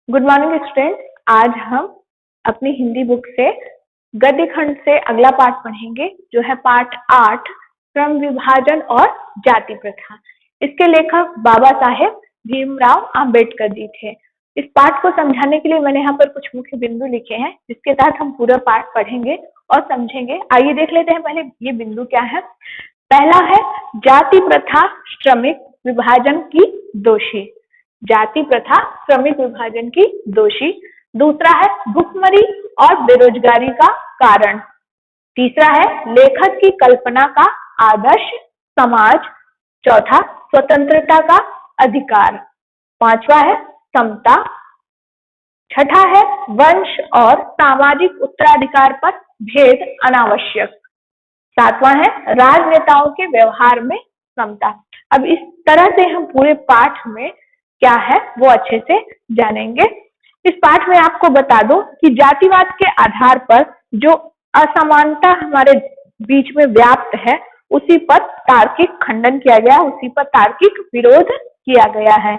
Good morning student. आज हम अपनी हिंदी बुक से गद्य खंड से अगला पाठ पढ़ेंगे जो है पाठ 8 क्रम विभाजन और जाति प्रथा। इसके लेखक बाबा साहेब भीमराव अंबेडकर जी थे। इस पाठ को समझाने के लिए मैंने यहाँ पर कुछ मुख्य बिंदु लिखे हैं जिसके तहत हम पूरा पाठ पढ़ेंगे और समझेंगे। आइए देख लेते हैं पहले ये बिंदु क्या है। पहला है जाति प्रथा श्रमिक विभाजन की दोषी। जाति प्रथा श्रमिक विभाजन की दोषी। दूसरा है भुखमरी और बेरोजगारी का कारण। तीसरा है लेखक की कल्पना का आदर्श समाज। चौथा स्वतंत्रता का अधिकार। पांचवा है समता। छठा है वंश और सामाजिक उत्तराधिकार पर भेद अनावश्यक। सातवां है राजनेताओं के व्यवहार में समता। अब इस तरह से हम पूरे पाठ में क्या है वो अच्छे से जानेंगे। इस पाठ में आपको बता दूं कि जातिवाद के आधार पर जो असमानता हमारे बीच में व्याप्त है उसी पर तार्किक खंडन किया गया, उसी पर तार्किक विरोध किया गया है।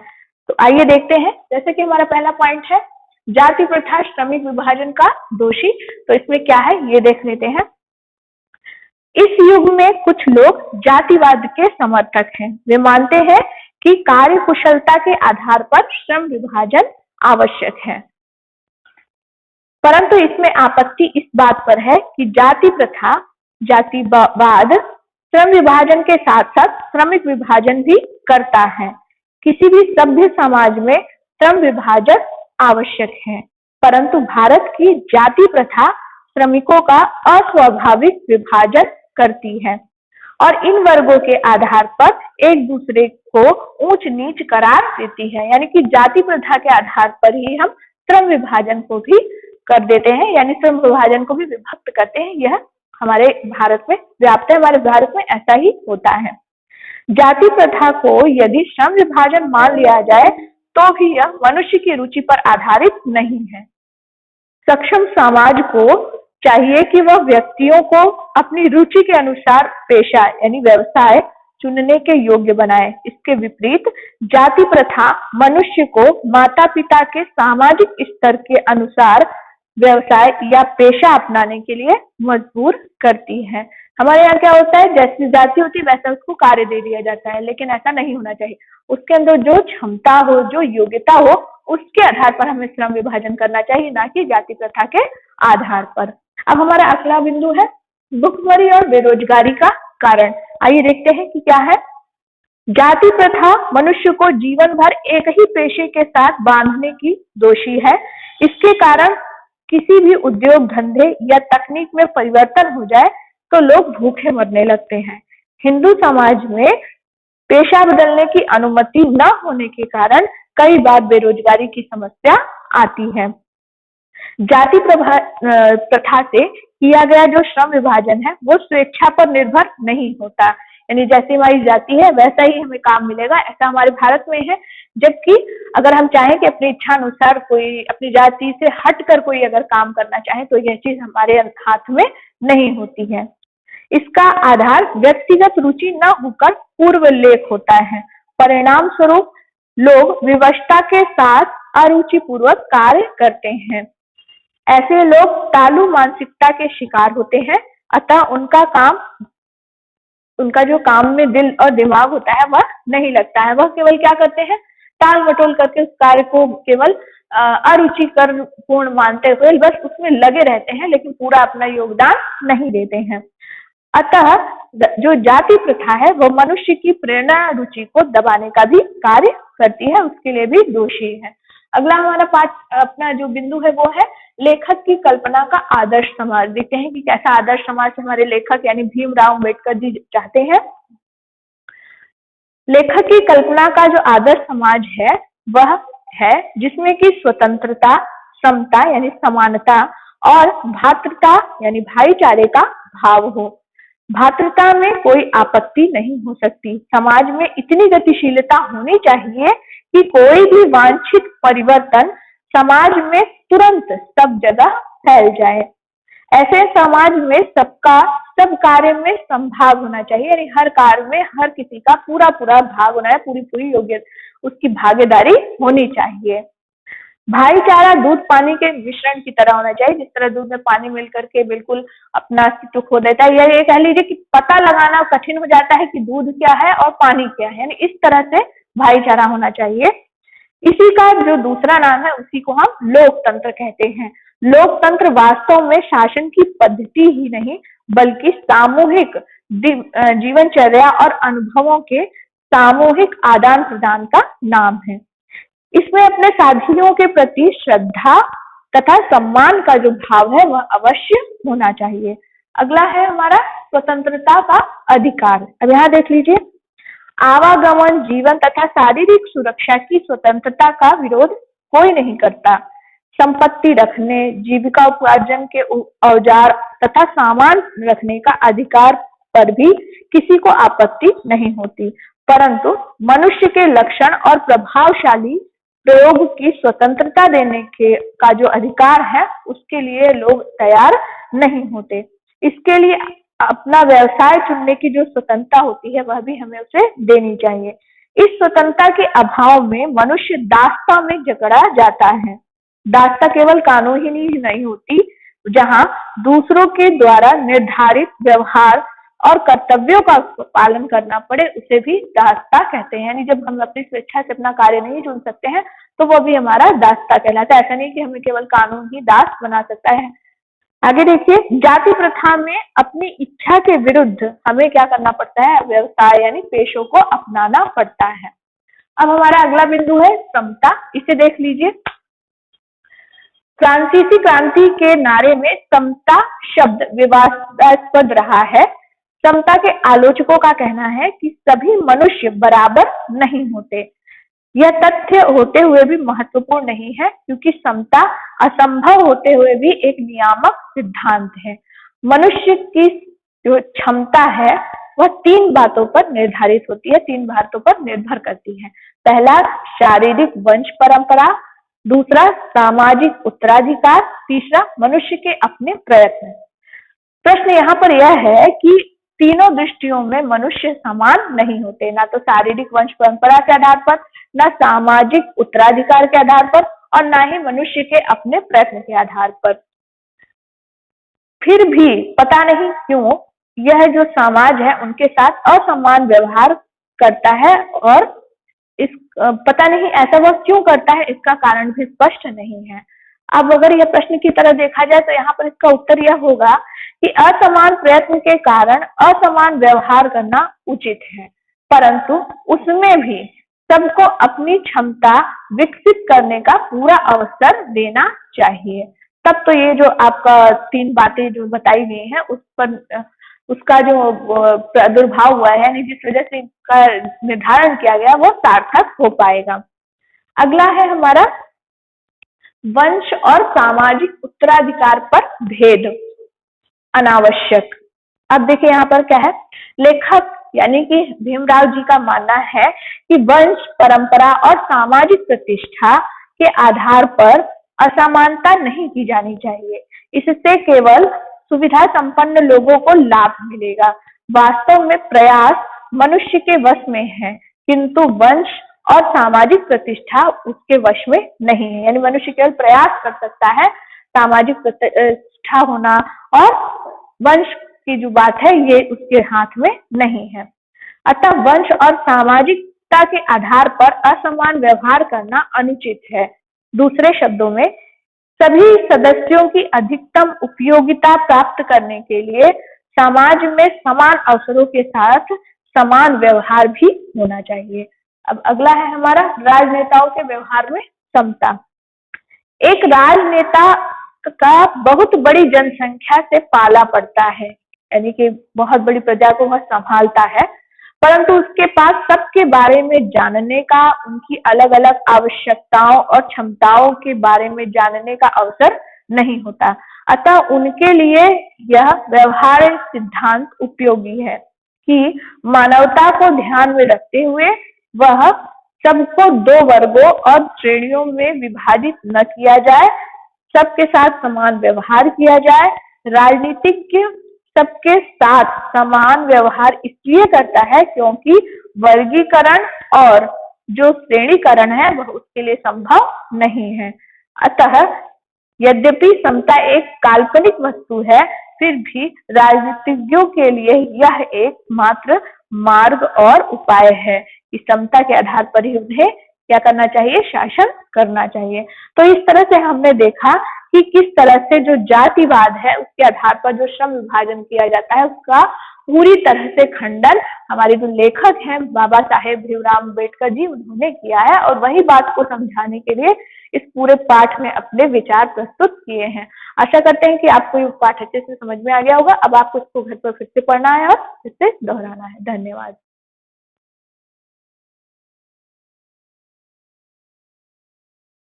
तो आइए देखते हैं। जैसे कि हमारा पहला पॉइंट है जाति प्रथा श्रमिक विभाजन का दोषी। तो इसमें क्या है ये देख लेते हैं। इस युग में कुछ लोग जातिवाद के समर्थक हैं। वे मानते हैं कि कार्य कुशलता के आधार पर श्रम विभाजन आवश्यक है, परंतु इसमें आपत्ति इस बात पर है कि जाति प्रथा जातिवाद श्रम विभाजन के साथ साथ श्रमिक विभाजन भी करता है। किसी भी सभ्य समाज में श्रम विभाजन आवश्यक है, परंतु भारत की जाति प्रथा श्रमिकों का अस्वाभाविक विभाजन करती है और इन वर्गों के आधार पर एक दूसरे को ऊंच नीच करार देती है। यानी कि जाति प्रथा के आधार पर ही हम श्रम विभाजन को भी कर देते हैं, यानी श्रम विभाजन को भी विभक्त करते हैं। यह हमारे भारत में व्याप्त है, हमारे भारत में ऐसा ही होता है। जाति प्रथा को यदि श्रम विभाजन मान लिया जाए तो भी यह मनुष्य की रुचि पर आधारित नहीं है। सक्षम समाज को चाहिए कि वह व्यक्तियों को अपनी रुचि के अनुसार पेशा यानी व्यवसाय चुनने के योग्य बनाए। इसके विपरीत जाति प्रथा मनुष्य को माता पिता के सामाजिक स्तर के अनुसार व्यवसाय या पेशा अपनाने के लिए मजबूर करती है। हमारे यहाँ क्या होता है, जैसी जाति होती है वैसा उसको कार्य दे दिया जाता है, लेकिन ऐसा नहीं होना चाहिए। उसके अंदर जो क्षमता हो, जो योग्यता हो, उसके आधार पर हमें श्रम विभाजन करना चाहिए, ना कि जाति प्रथा के आधार पर। अब हमारा अगला बिंदु है भुखमरी और बेरोजगारी का कारण। आइए देखते हैं कि क्या है। जाति प्रथा मनुष्य को जीवन भर एक ही पेशे के साथ बांधने की दोषी है। इसके कारण किसी भी उद्योग धंधे या तकनीक में परिवर्तन हो जाए तो लोग भूखे मरने लगते हैं। हिंदू समाज में पेशा बदलने की अनुमति न होने के कारण कई बार बेरोजगारी की समस्या आती है। जाति प्रथा से किया गया जो श्रम विभाजन है वो स्वेच्छा पर निर्भर नहीं होता, यानी जैसी हमारी जाति है वैसा ही हमें काम मिलेगा, ऐसा हमारे भारत में है। जबकि अगर हम चाहें कि अपनी इच्छा अनुसार कोई अपनी जाति से हटकर कोई अगर काम करना चाहे तो यह चीज हमारे हाथ में नहीं होती है। इसका आधार व्यक्तिगत रुचि न होकर पूर्व लेख होता है। परिणाम स्वरूप लोग विवशता के साथ अरुचि पूर्वक कार्य करते हैं। ऐसे लोग तालु मानसिकता के शिकार होते हैं, अतः उनका जो काम में दिल और दिमाग होता है वह नहीं लगता है। वह केवल क्या करते हैं, टाल मटोल करके उस कार्य को केवल अरुचिकर पूर्ण मानते हुए बस उसमें लगे रहते हैं, लेकिन पूरा अपना योगदान नहीं देते हैं। अतः जो जाति प्रथा है वह मनुष्य की प्रेरणा रुचि को दबाने का भी कार्य करती है, उसके लिए भी दोषी है। अगला हमारा पाठ अपना जो बिंदु है वो है लेखक की कल्पना का आदर्श समाज। देखते हैं कि कैसा आदर्श समाज हमारे लेखक यानी भीमराव अंबेडकर जी चाहते हैं। लेखक की कल्पना का जो आदर्श समाज है वह है जिसमें कि स्वतंत्रता, समता यानी समानता और भातृता यानी भाईचारे का भाव हो। भातृता में कोई आपत्ति नहीं हो सकती। समाज में इतनी गतिशीलता होनी चाहिए कि कोई भी वांछित परिवर्तन समाज में तुरंत सब जगह फैल जाए। ऐसे समाज में सबका सब कार्य में संभाग होना चाहिए, यानी हर कार्य में हर किसी का पूरा पूरा भाग होना है, पूरी पूरी योग्य उसकी भागीदारी होनी चाहिए। भाईचारा दूध पानी के मिश्रण की तरह होना चाहिए, जिस तरह दूध में पानी मिल करके बिल्कुल अपना अस्तित्व खो देता है, या ये कह लीजिए कि पता लगाना कठिन हो जाता है कि दूध क्या है और पानी क्या है, यानी इस तरह से भाईचारा होना चाहिए। इसी का जो दूसरा नाम है उसी को हम लोकतंत्र कहते हैं। लोकतंत्र वास्तव में शासन की पद्धति ही नहीं बल्कि सामूहिक जीवनचर्या और अनुभवों के सामूहिक आदान प्रदान का नाम है। इसमें अपने साथियों के प्रति श्रद्धा तथा सम्मान का जो भाव है वह अवश्य होना चाहिए। अगला है हमारा स्वतंत्रता का अधिकार। अब यहाँ देख लीजिए, आवागमन, जीवन तथा शारीरिक सुरक्षा की स्वतंत्रता का विरोध कोई नहीं करता। संपत्ति रखने, जीविका उपार्जन के औजार तथा सामान रखने का अधिकार पर भी किसी को आपत्ति नहीं होती, परंतु मनुष्य के लक्षण और प्रभावशाली प्रयोग की स्वतंत्रता देने का जो अधिकार है उसके लिए लोग तैयार नहीं होते। इसके लिए अपना व्यवसाय चुनने की जो स्वतंत्रता होती है वह भी हमें उसे देनी चाहिए। इस स्वतंत्रता के अभाव में मनुष्य दासता में जकड़ा जाता है। दासता केवल कानूनी ही नहीं होती, जहां दूसरों के द्वारा निर्धारित व्यवहार और कर्तव्यों का पालन करना पड़े उसे भी दासता कहते हैं। यानी जब हम अपनी स्वेच्छा से अपना कार्य नहीं चुन सकते हैं तो वो भी हमारा दासता कहलाता है। ऐसा नहीं कि हमें केवल कानून ही दास बना सकता है। आगे देखिए, जाति प्रथा में अपनी इच्छा के विरुद्ध हमें क्या करना पड़ता है, व्यवसाय यानी पेशों को अपनाना पड़ता है। अब हमारा अगला बिंदु है समता। इसे देख लीजिए, फ्रांसीसी क्रांति के नारे में समता शब्द विवादास्पद रहा है। समता के आलोचकों का कहना है कि सभी मनुष्य बराबर नहीं होते। यह तथ्य होते हुए भी महत्वपूर्ण नहीं है, क्योंकि समता असंभव होते हुए भी एक नियामक सिद्धांत है। मनुष्य की जो क्षमता है वह तीन बातों पर निर्धारित होती है, तीन बातों पर निर्भर करती है। पहला, शारीरिक वंश परंपरा, दूसरा सामाजिक उत्तराधिकार, तीसरा मनुष्य के अपने प्रयत्न। प्रश्न यहाँ पर यह है कि तीनों दृष्टियों में मनुष्य समान नहीं होते, ना तो शारीरिक वंश परंपरा के आधार पर, ना सामाजिक उत्तराधिकार के आधार पर, और ना ही मनुष्य के अपने प्रयत्न के आधार पर। फिर भी पता नहीं क्यों यह जो समाज है उनके साथ असमान व्यवहार करता है, और इस पता नहीं ऐसा वह क्यों करता है, इसका कारण भी स्पष्ट नहीं है। अब अगर यह प्रश्न की तरह देखा जाए तो यहाँ पर इसका उत्तर यह होगा कि असमान प्रयत्न के कारण असमान व्यवहार करना उचित है, परंतु उसमें भी सबको अपनी क्षमता विकसित करने का पूरा अवसर देना चाहिए। तब तो ये जो आपका तीन बातें जो बताई गई हैं उस पर उसका जो प्रादुर्भाव हुआ है, यानी जिस वजह से इसका निर्धारण किया गया वो सार्थक हो पाएगा। अगला है हमारा वंश और सामाजिक उत्तराधिकार पर भेद अनावश्यक। अब देखिए यहाँ पर क्या है, लेखक यानी कि भीमराव जी का मानना है कि वंश परंपरा और सामाजिक प्रतिष्ठा के आधार पर असमानता नहीं की जानी चाहिए। इससे केवल सुविधा संपन्न लोगों को लाभ मिलेगा। वास्तव में प्रयास मनुष्य के वश में है, किंतु वंश और सामाजिक प्रतिष्ठा उसके वश में नहीं है। यानी मनुष्य केवल प्रयास कर सकता है, सामाजिक प्रतिष्ठा होना और वंश की जो बात है ये उसके हाथ में नहीं है। अतः वंश और सामाजिकता के आधार पर असमान व्यवहार करना अनुचित है। दूसरे शब्दों में सभी सदस्यों की अधिकतम उपयोगिता प्राप्त करने के लिए समाज में समान अवसरों के साथ समान व्यवहार भी होना चाहिए। अब अगला है हमारा राजनेताओं के व्यवहार में समता। एक राजनेता का बहुत बड़ी जनसंख्या से पाला पड़ता है, यानी कि बहुत बड़ी प्रजा को वह संभालता है, परंतु उसके पास सबके बारे में जानने का, उनकी अलग अलग आवश्यकताओं और क्षमताओं के बारे में जानने का अवसर नहीं होता। अतः उनके लिए यह व्यवहार सिद्धांत उपयोगी है कि मानवता को ध्यान में रखते हुए वह सबको दो वर्गों और श्रेणियों में विभाजित न किया जाए, सबके साथ समान व्यवहार किया जाए। राजनीतिज्ञ सबके साथ समान व्यवहार इसलिए करता है क्योंकि वर्गीकरण और जो श्रेणीकरण है वह उसके लिए संभव नहीं है। अतः यद्यपि समता एक काल्पनिक वस्तु है, फिर भी राजनीतिज्ञों के लिए यह एक मात्र मार्ग और उपाय है कि समता के आधार पर ही उन्हें क्या करना चाहिए, शासन करना चाहिए। तो इस तरह से हमने देखा कि किस तरह से जो जातिवाद है उसके आधार पर जो श्रम विभाजन किया जाता है उसका पूरी तरह से खंडन हमारे जो लेखक हैं बाबा साहेब भीमराव अम्बेडकर जी उन्होंने किया है, और वही बात को समझाने के लिए इस पूरे पाठ में अपने विचार प्रस्तुत किए हैं। आशा करते हैं कि आपको ये पाठ अच्छे से समझ में आ गया होगा। अब आपको इसको घर पर फिर से पढ़ना है और फिर से दोहराना है। धन्यवाद।